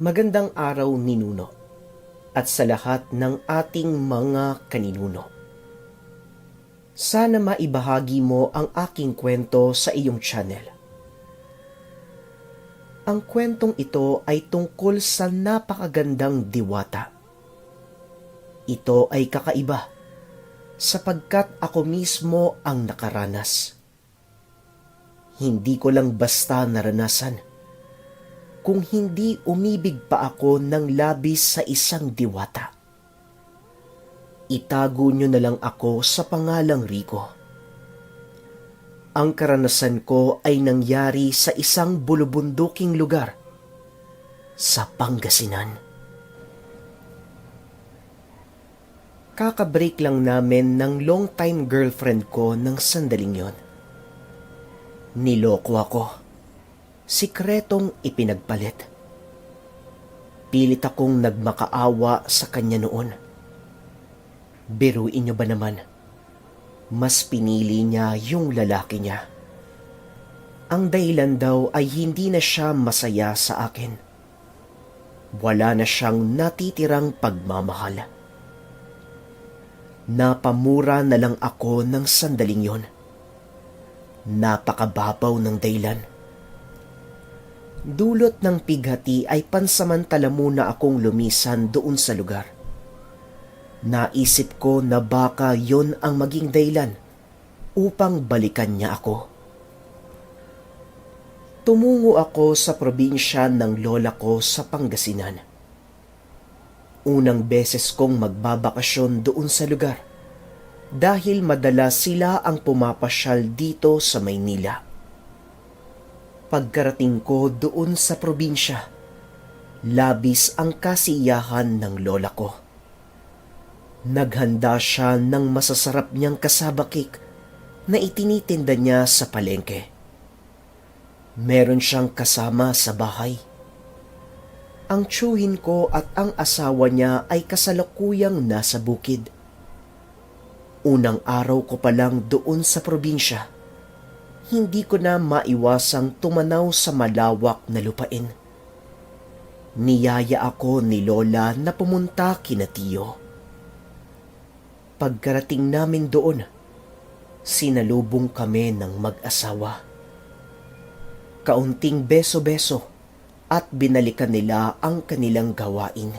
Magandang araw, ninuno, at sa lahat ng ating mga kaninuno. Sana maibahagi mo ang aking kwento sa iyong channel. Ang kwentong ito ay tungkol sa napakagandang diwata. Ito ay kakaiba sapagkat ako mismo ang nakaranas. Hindi ko lang basta naranasan, kung hindi umibig pa ako ng labis sa isang diwata. Itago niyo na lang ako sa pangalang Rico. Ang karanasan ko ay nangyari sa isang bulubunduking lugar sa Pangasinan. Kakabreak lang namin ng long-time girlfriend ko ng sandaling yon. Niloko ako. Sikretong ipinagpalit. Pilit akong nagmakaawa sa kanya noon. Biruin niyo ba naman? Mas pinili niya yung lalaki niya. Ang dahilan daw ay hindi na siya masaya sa akin. Wala na siyang natitirang pagmamahal. Napamura na lang ako ng sandaling yon. Napakababaw ng dahilan. Dulot ng pighati ay pansamantala muna akong lumisan doon sa lugar. Naisip ko na baka yon ang maging dahilan upang balikan niya ako. Tumungo ako sa probinsya ng lola ko sa Pangasinan. Unang beses kong magbabakasyon doon sa lugar dahil madalas sila ang pumapasyal dito sa Maynila. Pagkarating ko doon sa probinsya, labis ang kasiyahan ng lola ko. Naghanda siya ng masasarap niyang cassava cake na itinitinda niya sa palengke. Meron siyang kasama sa bahay. Ang tiyuhin ko at ang asawa niya ay kasalukuyang nasa bukid. Unang araw ko pa lang doon sa probinsya, hindi ko na maiwasang tumanaw sa malawak na lupain. Niyaya ako ni Lola na pumunta kina Tiyo. Pagkarating namin doon, sinalubong kami ng mag-asawa. Kaunting beso-beso at binalikan nila ang kanilang gawain.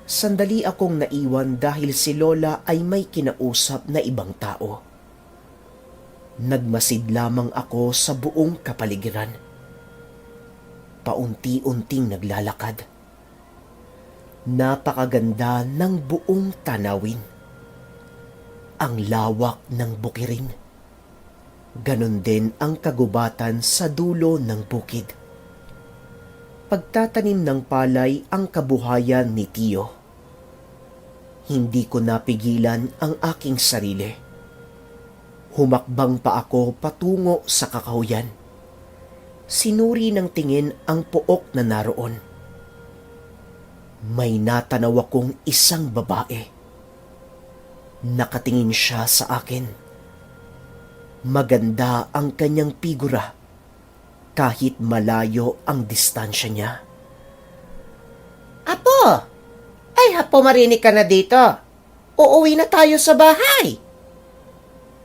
Sandali akong naiwan dahil si Lola ay may kinausap na ibang tao. Nagmasid lamang ako sa buong kapaligiran. Paunti-unting naglalakad. Napakaganda ng buong tanawin. Ang lawak ng bukirin. Ganon din ang kagubatan sa dulo ng bukid. Pagtatanim ng palay ang kabuhayan ni Tiyo. Hindi ko napigilan ang aking sarili. Humakbang pa ako patungo sa kakahuyan. Sinuri ng tingin ang pook na naroon. May natanaw akong isang babae. Nakatingin siya sa akin. Maganda ang kanyang figura kahit malayo ang distansya niya. Apo! Ay, hapo marinig ka na dito. Uuwi na tayo sa bahay.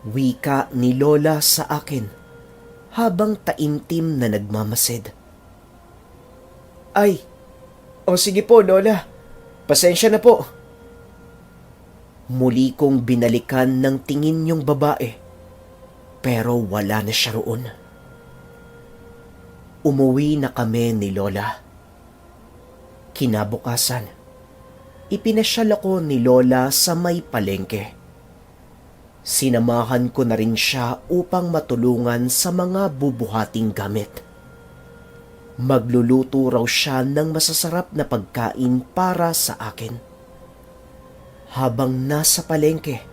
Wika ni Lola sa akin habang taimtim na nagmamasid. Ay, o sige po Lola, pasensya na po. Muli kong binalikan ng tingin yung babae, pero wala na siya roon. Umuwi na kami ni Lola. Kinabukasan, ipinasyal ako ni Lola sa may palengke. Sinamahan ko na rin siya upang matulungan sa mga bubuhating gamit. Magluluto raw siya ng masasarap na pagkain para sa akin. Habang nasa palengke,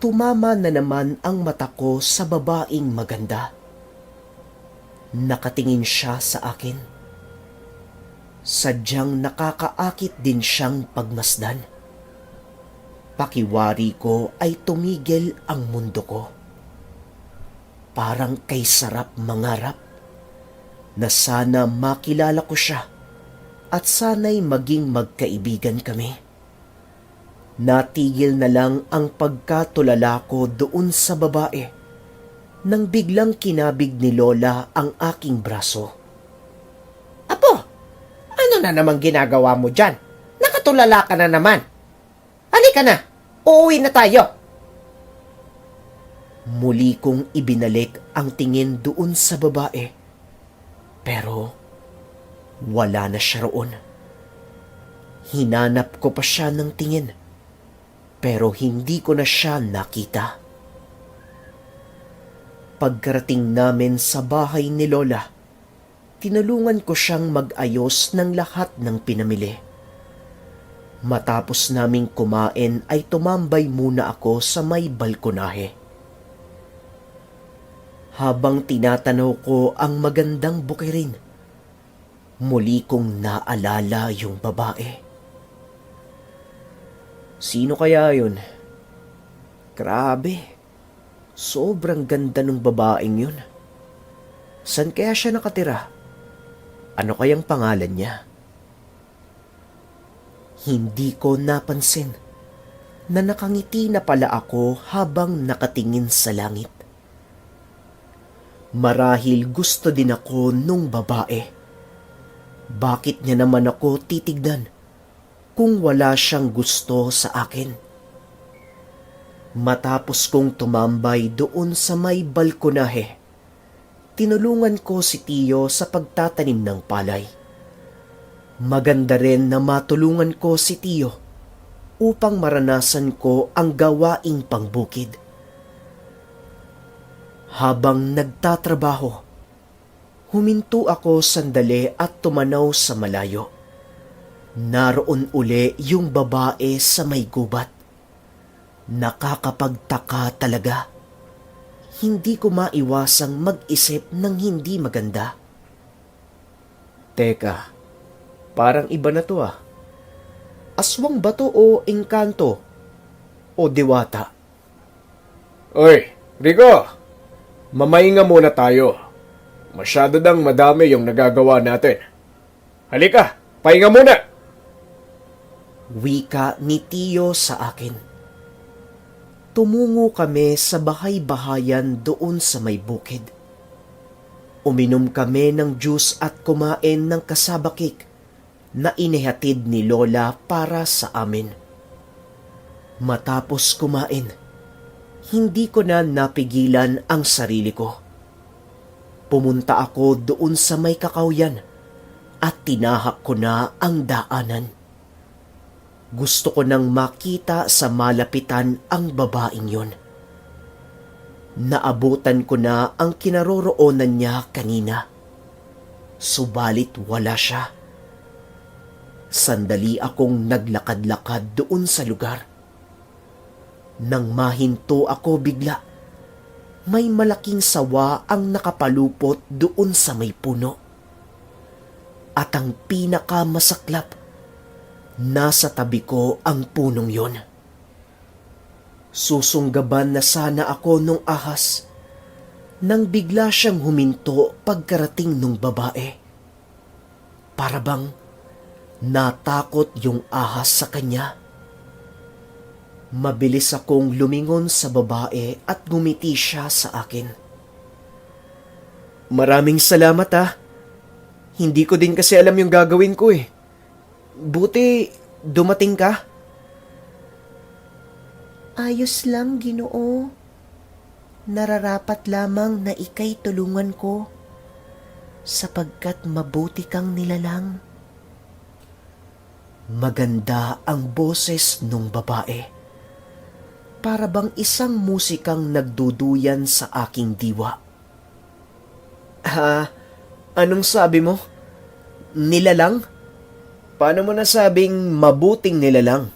tumama na naman ang mata ko sa babaeng maganda. Nakatingin siya sa akin. Sadyang nakakaakit din siyang pagmasdan. Pakiwari ko ay tumigil ang mundo ko. Parang kay sarap mangarap na sana makilala ko siya at sana'y maging magkaibigan kami. Natigil na lang ang pagkatulala ko doon sa babae nang biglang kinabig ni Lola ang aking braso. Apo, ano na naman ginagawa mo dyan? Nakatulala ka na naman. Halika na, uuwi na tayo. Muli kong ibinalik ang tingin doon sa babae, pero wala na siya roon. Hinanap ko pa siya ng tingin, pero hindi ko na siya nakita. Pagkarating namin sa bahay ni Lola, tinulungan ko siyang mag-ayos ng lahat ng pinamili. Matapos naming kumain ay tumambay muna ako sa may balkonahe. Habang tinatanaw ko ang magandang bukirin, muli kong naalala yung babae. Sino kaya yun? Grabe, sobrang ganda ng babaeng yun. San kaya siya nakatira? Ano kayang pangalan niya? Hindi ko napansin na nakangiti na pala ako habang nakatingin sa langit. Marahil gusto din ako nung babae. Bakit niya naman ako titignan kung wala siyang gusto sa akin? Matapos kong tumambay doon sa may balkonahe, tinulungan ko si Tio sa pagtatanim ng palay. Maganda rin na matulungan ko si Tio upang maranasan ko ang gawaing pangbukid. Habang nagtatrabaho, huminto ako sandali at tumanaw sa malayo. Naroon uli yung babae sa may gubat. Nakakapagtaka talaga. Hindi ko maiwasang mag-isip ng hindi maganda. Teka, parang iba na to ah. Aswang ba to o engkanto? O diwata? Oy, Rico! Mamahinga muna tayo. Masyado nang madami yung nagagawa natin. Halika, pahinga muna! Wika ni Tio sa akin. Tumungo kami sa bahay-bahayan doon sa may bukid. Uminom kami ng juice at kumain ng kasabakik na inihatid ni Lola para sa amin. Matapos kumain, hindi ko na napigilan ang sarili ko. Pumunta ako doon sa may kakawyan at tinahak ko na ang daanan. Gusto ko nang makita sa malapitan ang babaeng yon. Naabutan ko na ang kinaroroonan niya kanina. Subalit wala siya. Sandali akong naglakad-lakad doon sa lugar. Nang mahinto ako bigla, may malaking sawa ang nakapalupot doon sa may puno. At ang pinakamasaklap, nasa tabi ko ang punong yon. Susunggaban na sana ako nung ahas nang bigla siyang huminto pagkarating nung babae. Para bang natakot yung ahas sa kanya. Mabilis akong lumingon sa babae at ngumiti siya sa akin. Maraming salamat ah. Hindi ko din kasi alam yung gagawin ko eh. Buti dumating ka. Ayos lang, Ginoo. Nararapat lamang na ika'y tulungan ko sapagkat mabuti kang nilalang. Maganda ang boses nung babae. Para bang isang musikang nagduduyan sa aking diwa. Anong sabi mo? Nilalang? Paano mo nasabing mabuting nilalang?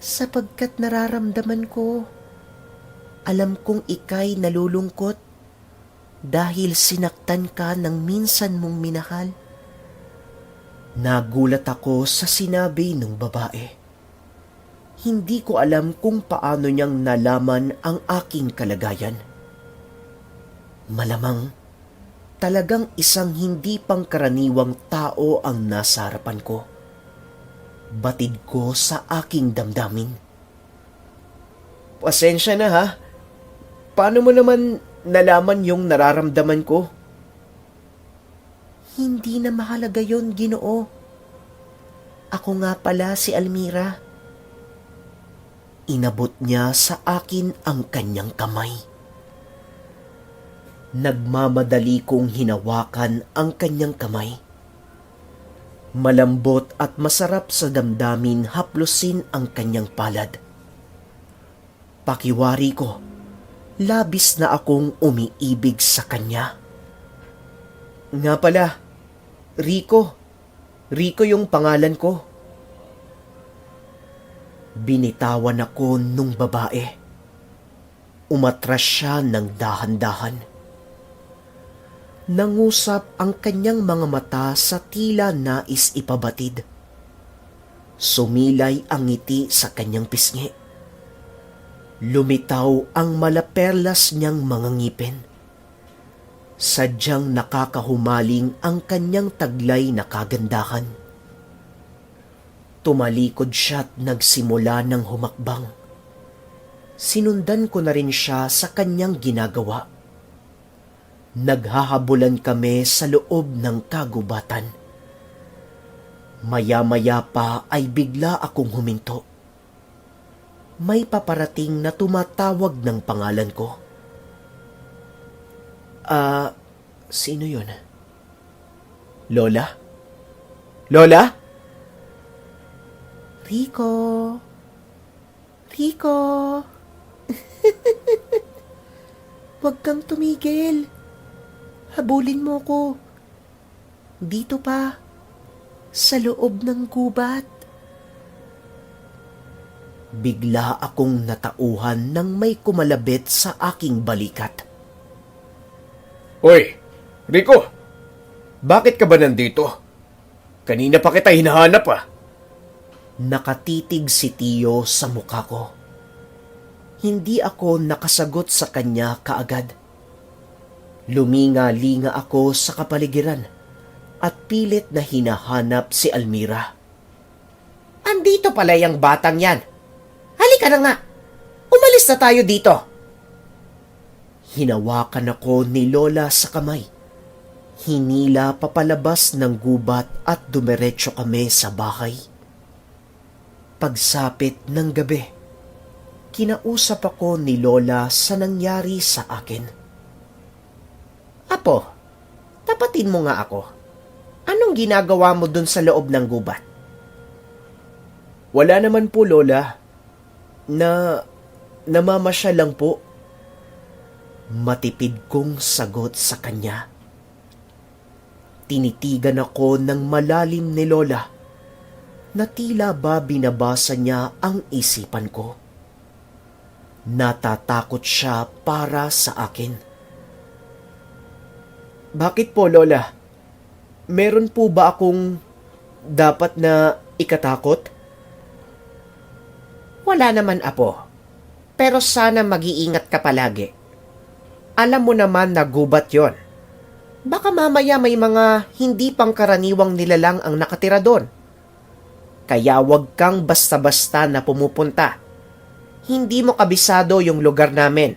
Sapagkat nararamdaman ko, alam kong ika'y nalulungkot dahil sinaktan ka ng minsan mong minahal. Nagulat ako sa sinabi ng babae. Hindi ko alam kung paano niyang nalaman ang aking kalagayan. Malamang Talagang isang hindi pangkaraniwang tao ang nasa harapan ko. Batid ko sa aking damdamin. Pasensya na ha. Paano mo naman nalaman yung nararamdaman ko? Hindi na mahalaga yon, Ginoo. Ako nga pala si Almira. Inabot niya sa akin ang kanyang kamay. Nagmamadali kong hinawakan ang kanyang kamay. Malambot at masarap sa damdamin haplusin ang kanyang palad. Pakiwari ko, labis na akong umiibig sa kanya. Nga pala, Rico. Rico yung pangalan ko. Binitawan ako nung babae. Umatras siya ng dahan-dahan. Nangusap ang kanyang mga mata sa tila nais ipabatid. Sumilay ang ngiti sa kanyang pisngi. Lumitaw ang malaperlas niyang mga ngipin. Sadyang nakakahumaling ang kanyang taglay na kagandahan. Tumalikod siya at nagsimula ng humakbang. Sinundan ko na rin siya sa kanyang ginagawa. Naghahabulan kami sa loob ng kagubatan. Maya-maya pa ay bigla akong huminto. May paparating na tumatawag ng pangalan ko. Sino yun? Lola? Lola? Rico. Rico. Huwag kang tumigil. Habulin mo ko. Dito pa. Sa loob ng gubat. Bigla akong natauhan nang may kumalabit sa aking balikat. Hoy, Rico! Bakit ka ba nandito? Kanina pa kita hinahanap ah. Nakatitig si Tio sa mukha ko. Hindi ako nakasagot sa kanya kaagad. Luminga-linga ako sa kapaligiran at pilit na hinahanap si Almira. Andito pala yung batang yan. Halika na nga. Umalis na tayo dito. Hinawakan ako ni Lola sa kamay. Hinila papalabas ng gubat at dumiretso kami sa bahay. Pagsapit ng gabi, kinausap ako ni Lola sa nangyari sa akin. Apo, tapatin mo nga ako. Anong ginagawa mo dun sa loob ng gubat? Wala naman po, Lola. Namamasya lang po. Matipid kong sagot sa kanya. Tinitigan ako ng malalim ni Lola na tila ba binabasa niya ang isipan ko. Natatakot siya para sa akin. Bakit po, Lola? Meron po ba akong dapat na ikatakot? Wala naman, Apo. Pero sana mag-iingat ka palagi. Alam mo naman na gubat yon. Baka mamaya may mga hindi pangkaraniwang nilalang ang nakatira doon. Kaya wag kang basta-basta na pumupunta. Hindi mo kabisado yung lugar namin.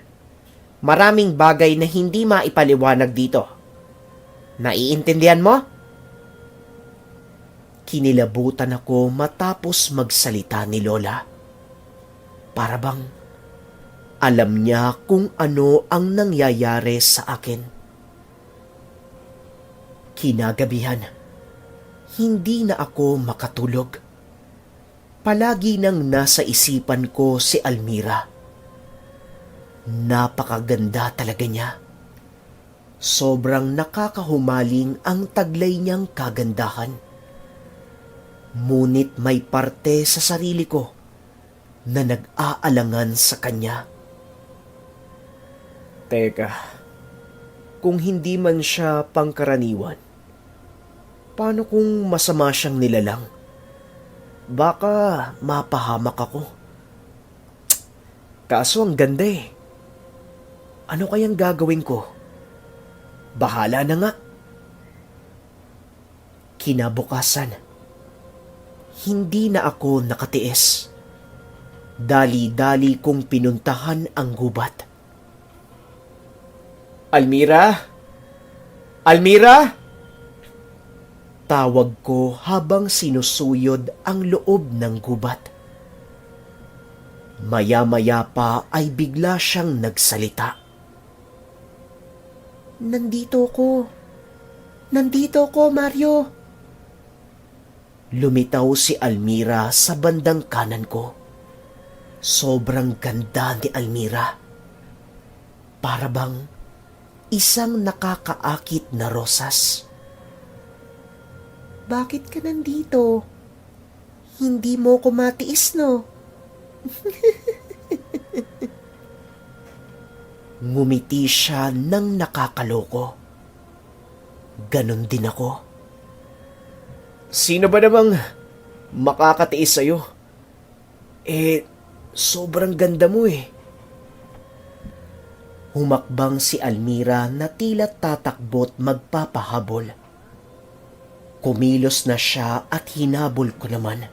Maraming bagay na hindi maipaliwanag dito. Naiintindihan mo? Kinilabutan ako matapos magsalita ni Lola. Para bang alam niya kung ano ang nangyayari sa akin. Kinagabihan, hindi na ako makatulog. Palagi nang nasa isipan ko si Almira. Napakaganda talaga niya. Sobrang nakakahumaling ang taglay niyang kagandahan. Ngunit may parte sa sarili ko na nag-aalangan sa kanya. Teka, kung hindi man siya pangkaraniwan, paano kung masama siyang nilalang? Baka mapahamak ako. Kaso ang ganda eh. Ano kayang gagawin ko? Bahala na nga. Kinabukasan, hindi na ako nakatiis. Dali-dali kong pinuntahan ang gubat. Almira? Almira? Tawag ko habang sinusuyod ang loob ng gubat. Maya-maya pa ay bigla siyang nagsalita. Nandito ko. Nandito ko, Mario. Lumitaw si Almira sa bandang kanan ko. Sobrang ganda ni Almira. Para bang isang nakakaakit na rosas. Bakit ka nandito? Hindi mo ko matiis, no? Ngumiti siya ng nakakaloko. Ganon din ako. Sino ba namang makakatiis sa'yo? Sobrang ganda mo eh. Humakbang si Almira na tila tatakbo't magpapahabol. Kumilos na siya at hinabol ko naman.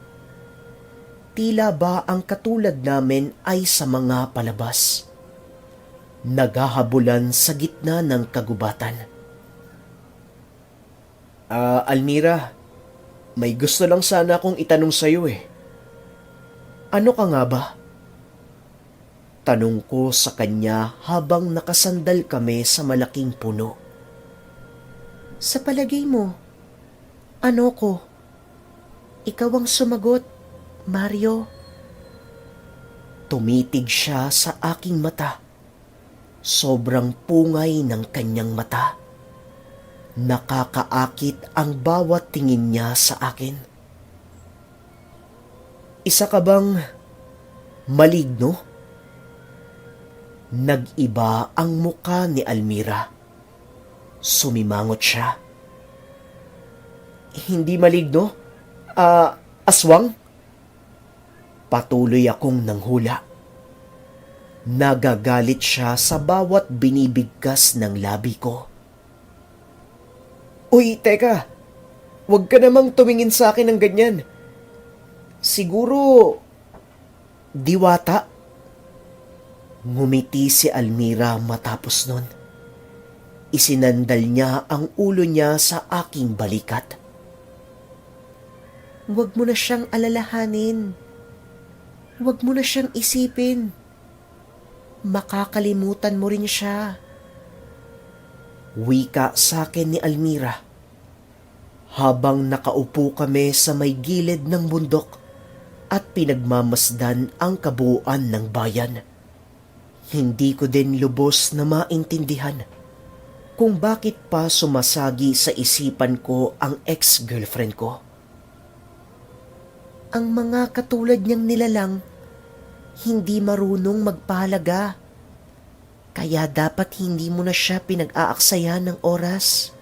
Tila ba ang katulad namin ay sa mga palabas? Naghahabulan sa gitna ng kagubatan. Almira, may gusto lang sana akong itanong sa'yo eh. Ano ka nga ba? Tanong ko sa kanya habang nakasandal kami sa malaking puno. Sa palagay mo, ano ko? Ikaw ang sumagot, Mario. Tumitig siya sa aking mata. Sobrang pungay ng kanyang mata. Nakakaakit ang bawat tingin niya sa akin. Isa ka bang maligno? Nag-iba ang muka ni Almira. Sumimangot siya. Hindi maligno? Aswang? Patuloy akong nanghula. Nagagalit siya sa bawat binibigkas ng labi ko. Uy, teka. Huwag ka namang tumingin sa akin ng ganyan. Siguro, diwata? Ngumiti si Almira matapos nun. Isinandal niya ang ulo niya sa aking balikat. Huwag mo na siyang alalahanin. Huwag mo na siyang isipin. Makakalimutan mo rin siya. Wika sa akin ni Almira. Habang nakaupo kami sa may gilid ng bundok at pinagmamasdan ang kabuuan ng bayan. Hindi ko din lubos na maintindihan kung bakit pa sumasagi sa isipan ko ang ex-girlfriend ko. Ang mga katulad niyang nilalang, hindi marunong magpahalaga. Kaya dapat hindi mo na siya pinag-aaksayan ng oras.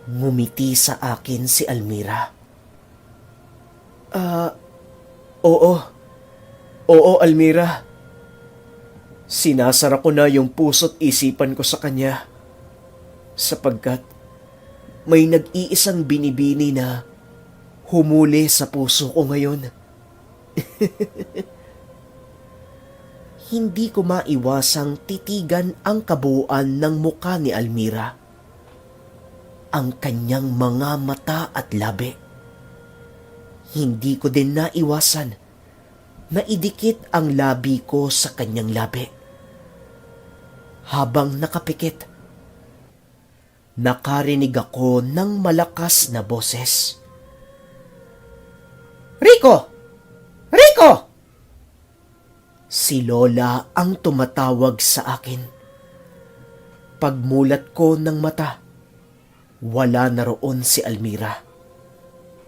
Ngumiti sa akin si Almira. Oo. Oo, Almira. Sinasara ko na yung puso't isipan ko sa kanya. Sapagkat may nag-iisang binibini na humuli sa puso ko ngayon. Hindi ko maiwasang titigan ang kabuuan ng muka ni Almira. Ang kanyang mga mata at labi. Hindi ko din naiwasan na idikit ang labi ko sa kanyang labi. Habang nakapikit, nakarinig ako ng malakas na boses. Rico! Rico! Si Lola ang tumatawag sa akin. Pagmulat ko ng mata, wala na roon si Almira.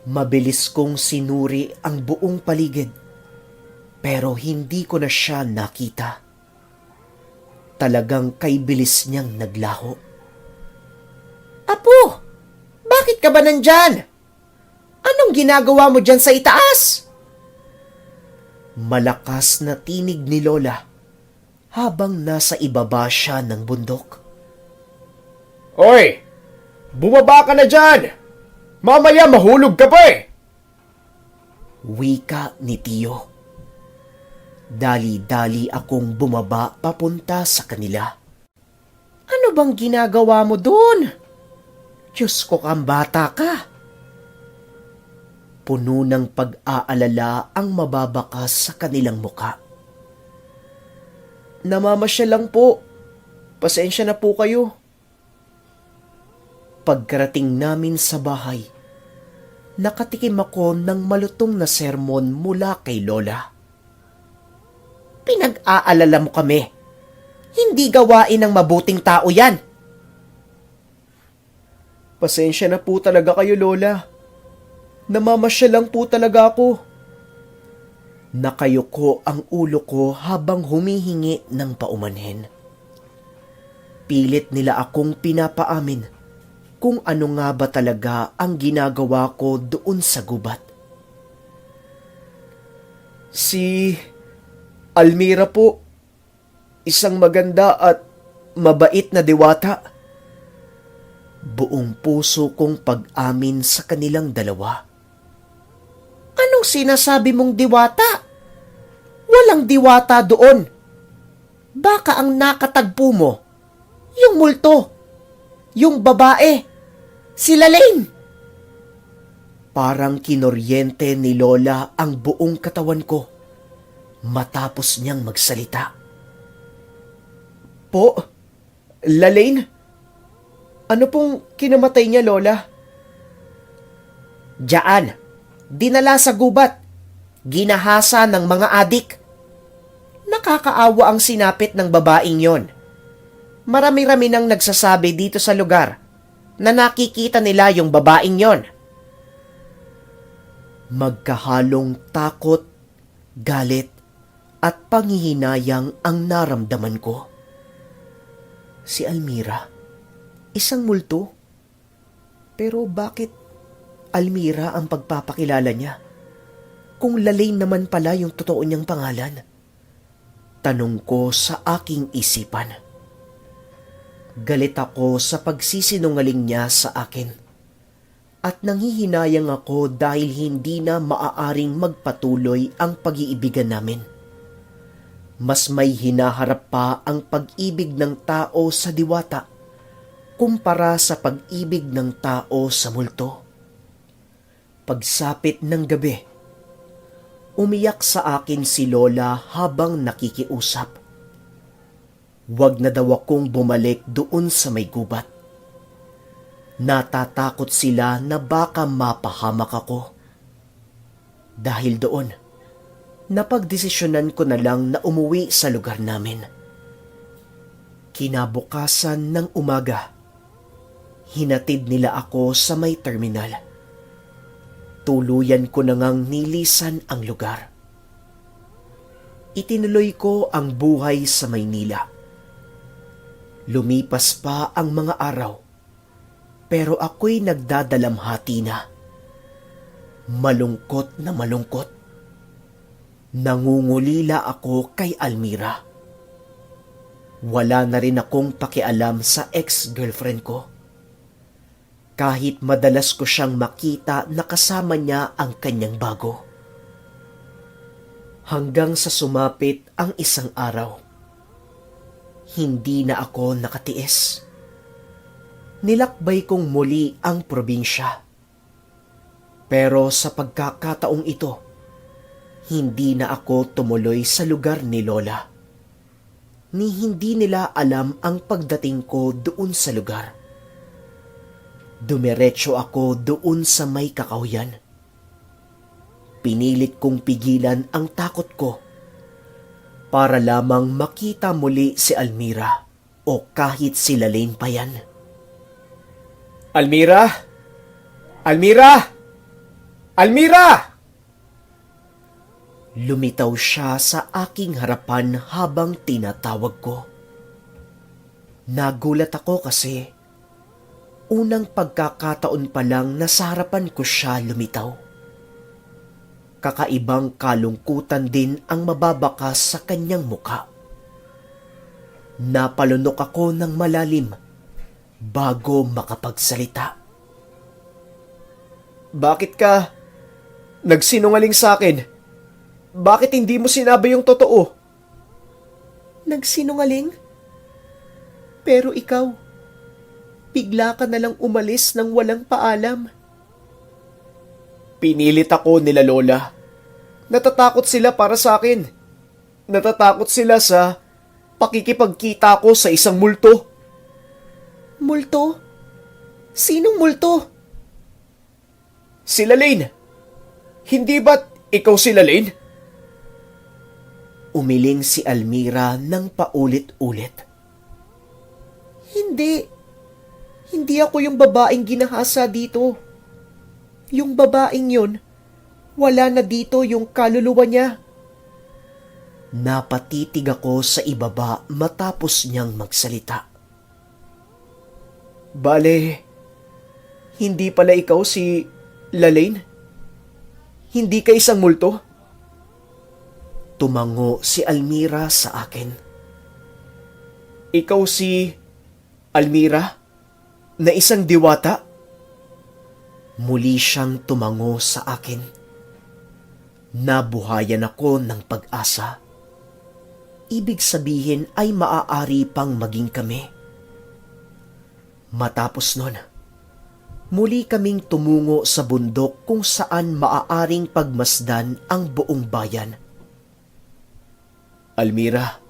Mabilis kong sinuri ang buong paligid, pero hindi ko na siya nakita. Talagang kay bilis niyang naglaho. Apo! Bakit ka ba nandyan? Anong ginagawa mo dyan sa itaas? Malakas na tinig ni Lola habang nasa ibaba siya ng bundok. Oy! Bumaba ka na dyan! Mamaya mahulog ka pa eh! Wika ni Tio. Dali-dali akong bumaba papunta sa kanila. Ano bang ginagawa mo doon? Diyos ko, kang bata ka. Puno ng pag-aalala ang mababakas sa kanilang muka. Namamasyal lang po. Pasensya na po kayo. Pagkarating namin sa bahay, nakatikim ako ng malutong na sermon mula kay Lola. Pinag-aalala mo kami. Hindi gawain ng mabuting tao yan. Pasensya na po talaga kayo, Lola. Namamasyal lang po talaga ako. Nakayuko ang ulo ko habang humihingi ng paumanhin. Pilit nila akong pinapaamin kung ano nga ba talaga ang ginagawa ko doon sa gubat. Si Almira po, isang maganda at mabait na diwata. Buong puso kong pag-amin sa kanilang dalawa. Anong sinasabi mong diwata? Walang diwata doon. Baka ang nakatagpo mo, yung multo, yung babae, si Lalaine. Parang kinoryente ni Lola ang buong katawan ko matapos niyang magsalita. Po, Lalaine? Ano pong kinamatay niya, Lola? Diyan, dinala sa gubat, ginahasa ng mga adik. Nakakaawa ang sinapit ng babaeng yon. Marami-rami nang nagsasabi dito sa lugar na nakikita nila yung babaeng yon. Magkahalong takot, galit, at panghihinayang ang naramdaman ko. Si Almira, isang multo? Pero bakit Almira ang pagpapakilala niya? Kung Lalaine naman pala yung totoo niyang pangalan. Tanong ko sa aking isipan. Galit ako sa pagsisinungaling niya sa akin. At nanghihinayang ako dahil hindi na maaaring magpatuloy ang pag-iibigan namin. Mas may hinaharap pa ang pag-ibig ng tao sa diwata kumpara sa pag-ibig ng tao sa multo. Pagsapit ng gabi, umiyak sa akin si Lola habang nakikiusap. Huwag na daw akong bumalik doon sa may gubat. Natatakot sila na baka mapahamak ako. Dahil doon, napagdesisyonan ko na lang na umuwi sa lugar namin. Kinabukasan ng umaga, hinatid nila ako sa may terminal. Tuluyan ko na ngang nilisan ang lugar. Itinuloy ko ang buhay sa Maynila. Lumipas pa ang mga araw, pero ako'y nagdadalamhati na. Malungkot na malungkot. Nangungulila ako kay Almira. Wala na rin akong pakialam sa ex-girlfriend ko. Kahit madalas ko siyang makita na kasama niya ang kanyang bago. Hanggang sa sumapit ang isang araw, hindi na ako nakatiis. Nilakbay kong muli ang probinsya. Pero sa pagkakataong ito, hindi na ako tumuloy sa lugar ni Lola. Ni hindi nila alam ang pagdating ko doon sa lugar. Dumiretso ako doon sa may kakawyan. Pinilit kong pigilan ang takot ko para lamang makita muli si Almira o kahit si Lalaine pa yan. Almira! Almira! Almira! Lumitaw siya sa aking harapan habang tinatawag ko. Nagulat ako kasi unang pagkakataon pa lang na sa harapan ko siya lumitaw. Kakaibang kalungkutan din ang mababakas sa kanyang muka. Napalunok ako ng malalim bago makapagsalita. Bakit ka nagsinungaling sa akin? Bakit hindi mo sinabi yung totoo? Nagsinungaling? Pero ikaw, bigla ka nalang umalis ng walang paalam. Pinilit ako nila Lola. Natatakot sila para sa akin. Natatakot sila sa pakikipagkita ko sa isang multo. Multo? Sinong multo? Si Lalaine. Hindi ba't ikaw si Lalaine? Umiling si Almira ng paulit-ulit. Hindi. Hindi ako yung babaeng ginahasa dito. Yung babaeng yun, wala na dito yung kaluluwa niya. Napatitig ako sa ibaba matapos niyang magsalita. Bale, hindi pala ikaw si Lalaine? Hindi ka isang multo? Tumango si Almira sa akin. Ikaw si Almira? Na isang diwata? Muli siyang tumango sa akin. Nabuhayan ako ng pag-asa. Ibig sabihin ay maaari pang maging kami. Matapos nun, muli kaming tumungo sa bundok kung saan maaaring pagmasdan ang buong bayan. Almira,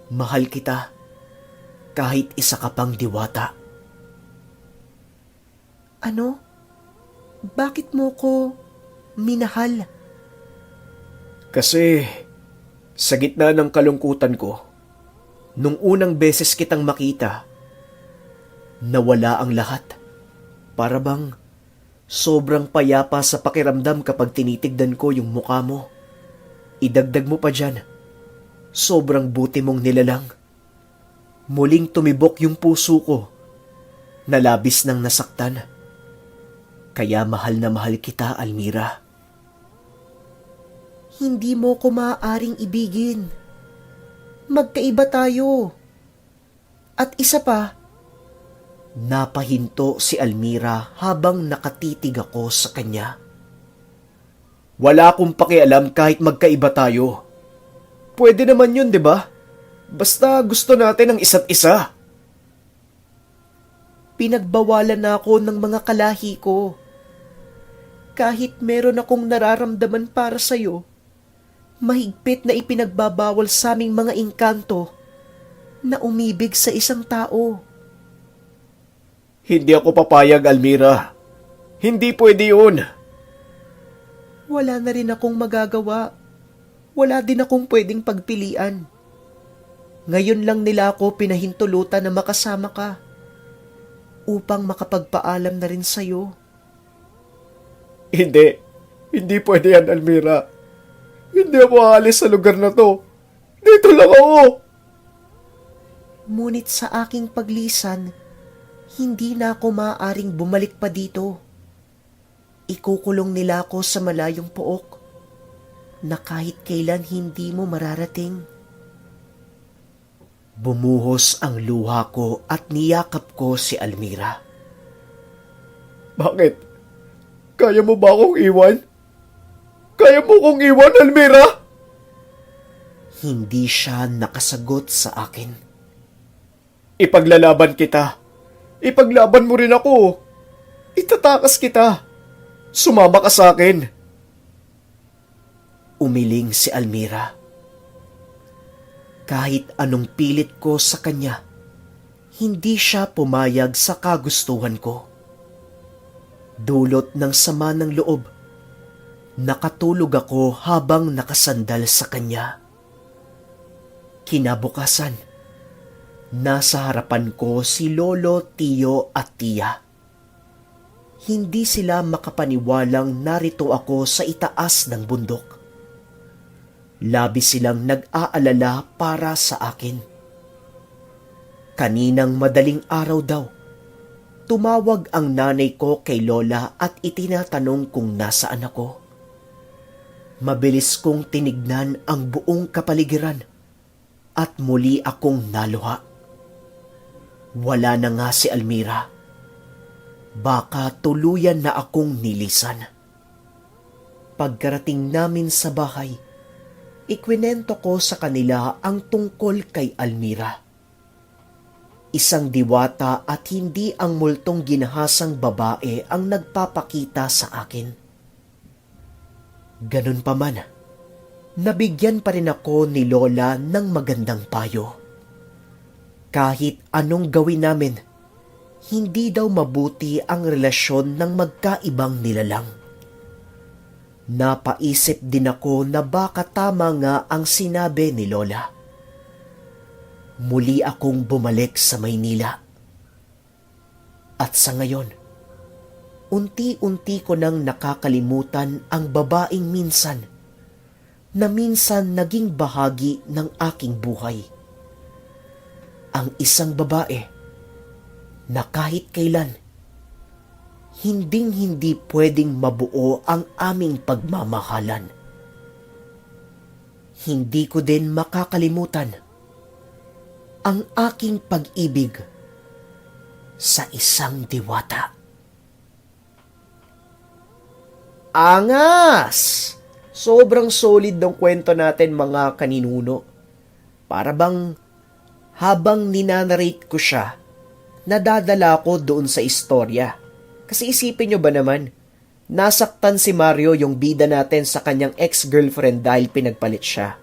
Mahal kita kahit isa ka pang diwata. Ano? Bakit mo ko minahal? kasi sa gitna ng kalungkutan ko, nung unang beses kitang makita, Nawala ang lahat. Para bang sobrang payapa sa pakiramdam kapag tinitignan ko yung mukha mo. Idagdag mo pa dyan, sobrang buti mong nilalang. Muling tumibok yung puso ko, nalabis ng nasaktan. Kaya mahal na mahal kita, Almira. Hindi mo ko maaaring ibigin. Magkaiba tayo. At isa pa, Napahinto si Almira habang nakatitig ako sa kanya. wala akong pakialam kahit magkaiba tayo. Pwede naman yun, di ba? Basta gusto natin ang isa't isa. pinagbawalan na ako ng mga kalahi ko. Kahit meron akong nararamdaman para sa'yo, mahigpit na ipinagbabawal sa aming mga engkanto na umibig sa isang tao. Hindi ako papayag, Almira. Hindi pwede yun. Wala na rin akong magagawa. Wala din akong pwedeng pagpilian. Ngayon lang nila ako pinahintulutan na makasama ka upang makapagpaalam na rin sa'yo. Hindi. Hindi pwede yan, Almira. Hindi ako aalis sa lugar na to. Dito lang ako. Ngunit sa aking paglisan, hindi na ako maaaring bumalik pa dito. Ikukulong nila ako sa malayong pook na kahit kailan hindi mo mararating. Bumuhos ang luha ko at niyakap ko si Almira. Bakit? Kaya mo ba akong iwan? Kaya mo kong iwan, Almira? Hindi siya nakasagot sa akin. Ipaglalaban kita. Ipaglaban mo rin ako. Itatakas kita. Sumama ka sa akin. Umiling si Almira. Kahit anong pilit ko sa kanya, hindi siya pumayag sa kagustuhan ko. Dulot ng sama ng loob, nakatulog ako habang nakasandal sa kanya. Kinabukasan, nasa harapan ko si Lolo, Tiyo at Tiya. Hindi sila makapaniwalang narito ako sa itaas ng bundok. Labis silang nag-aalala para sa akin. Kaninang madaling araw daw, tumawag ang nanay ko kay Lola at itinatanong kung nasaan ako. Mabilis kong tinignan ang buong kapaligiran at muli akong naluha. Wala na nga si Almira. Baka tuluyan na akong nilisan. Pagkarating namin sa bahay, ikwinento ko sa kanila ang tungkol kay Almira. Isang diwata at hindi ang multong ginahasang babae ang nagpapakita sa akin. Ganun pa man, nabigyan pa rin ako ni Lola ng magandang payo. Kahit anong gawin namin, hindi daw mabuti ang relasyon ng magkaibang nilalang. Napaisip din ako na baka tama nga ang sinabi ni Lola. Muli akong bumalik sa Maynila. At sa ngayon, unti-unti ko nang nakakalimutan ang babaeng minsan naging bahagi ng aking buhay. Ang isang babae na kahit kailan hinding-hindi pwedeng mabuo ang aming pagmamahalan. Hindi ko din makakalimutan ang aking pag-ibig sa isang diwata. Angas! Sobrang solid ng kwento natin mga kaninuno. Para bang habang ninanarrate ko siya, nadadala ko doon sa istorya. Kasi isipin nyo ba naman, nasaktan si Mario yung bida natin sa kanyang ex-girlfriend dahil pinagpalit siya.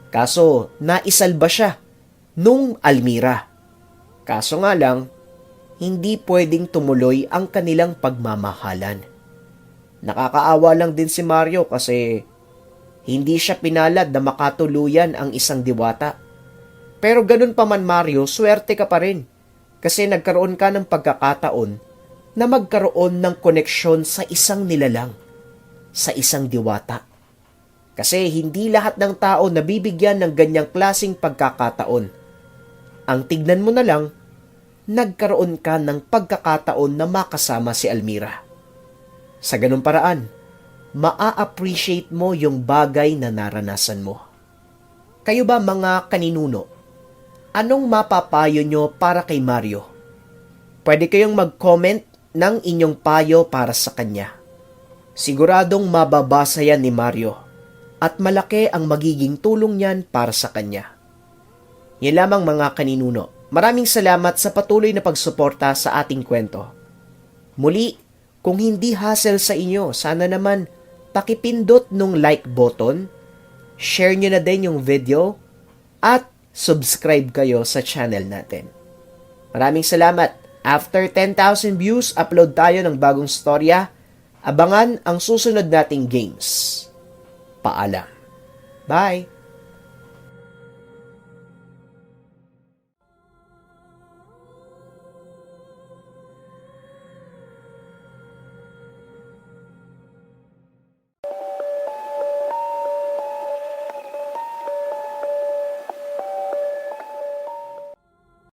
Kaso, naisalba siya nung Almira. Kaso nga lang, hindi pwedeng tumuloy ang kanilang pagmamahalan. Nakakaawa lang din si Mario kasi hindi siya pinalad na makatuluyan ang isang diwata. Pero ganun pa man Mario, swerte ka pa rin. Kasi nagkaroon ka ng pagkakataon na magkaroon ng koneksyon sa isang nilalang, sa isang diwata. Kasi hindi lahat ng tao nabibigyan ng ganyang klasing pagkakataon. Ang tignan mo na lang, nagkaroon ka ng pagkakataon na makasama si Almira. Sa ganung paraan, maa-appreciate mo yung bagay na naranasan mo. Kayo ba mga kaninuno? Anong mapapayo nyo para kay Mario? Pwede kayong mag-comment ng inyong payo para sa kanya. Siguradong mababasa yan ni Mario at malaki ang magiging tulong niyan para sa kanya. Yan lamang mga kaninuno. Maraming salamat sa patuloy na pagsuporta sa ating kwento. Muli, kung hindi hassle sa inyo, sana naman pakipindot nung like button, share nyo na din yung video, at subscribe kayo sa channel natin. Maraming salamat. After 10,000 views, upload tayo ng bagong storya. Abangan ang susunod nating games. Paalam. Bye!